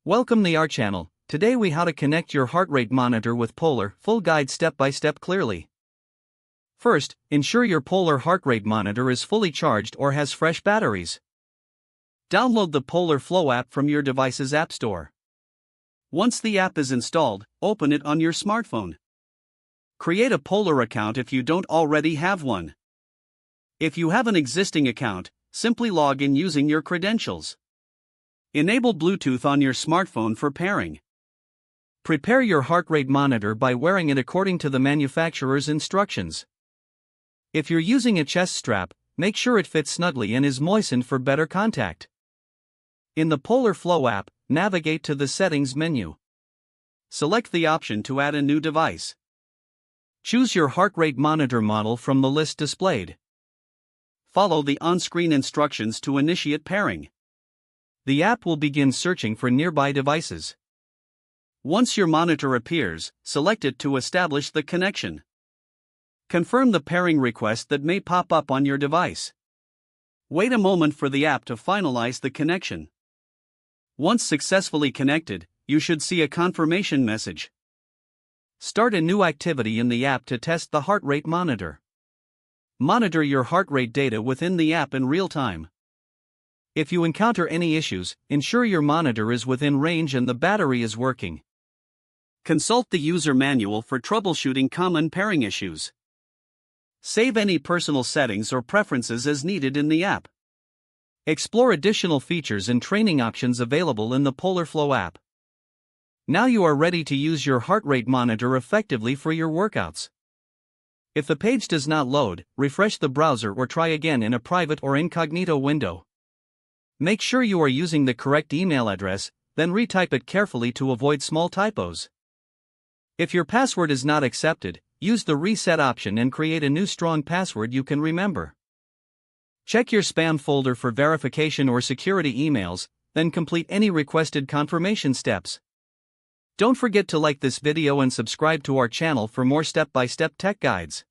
Welcome to our channel. Today we how to connect your heart rate monitor with Polar, full guide step by step clearly. First, ensure your Polar heart rate monitor is fully charged or has fresh batteries. Download the Polar Flow app from your device's app store. Once the app is installed, open it on your smartphone. Create a Polar account if you don't already have one. If you have an existing account, simply log in using your credentials. Enable Bluetooth on your smartphone for pairing. Prepare your heart rate monitor by wearing it according to the manufacturer's instructions. If you're using a chest strap, make sure it fits snugly and is moistened for better contact. In the Polar Flow app, navigate to the Settings menu. Select the option to add a new device. Choose your heart rate monitor model from the list displayed. Follow the on-screen instructions to initiate pairing. The app will begin searching for nearby devices. Once your monitor appears, select it to establish the connection. Confirm the pairing request that may pop up on your device. Wait a moment for the app to finalize the connection. Once successfully connected, you should see a confirmation message. Start a new activity in the app to test the heart rate monitor. Monitor your heart rate data within the app in real time. If you encounter any issues, ensure your monitor is within range and the battery is working. Consult the user manual for troubleshooting common pairing issues. Save any personal settings or preferences as needed in the app. Explore additional features and training options available in the Polar Flow app. Now you are ready to use your heart rate monitor effectively for your workouts. If the page does not load, refresh the browser or try again in a private or incognito window. Make sure you are using the correct email address, then retype it carefully to avoid small typos. If your password is not accepted, use the reset option and create a new strong password you can remember. Check your spam folder for verification or security emails, then complete any requested confirmation steps. Don't forget to like this video and subscribe to our channel for more step-by-step tech guides.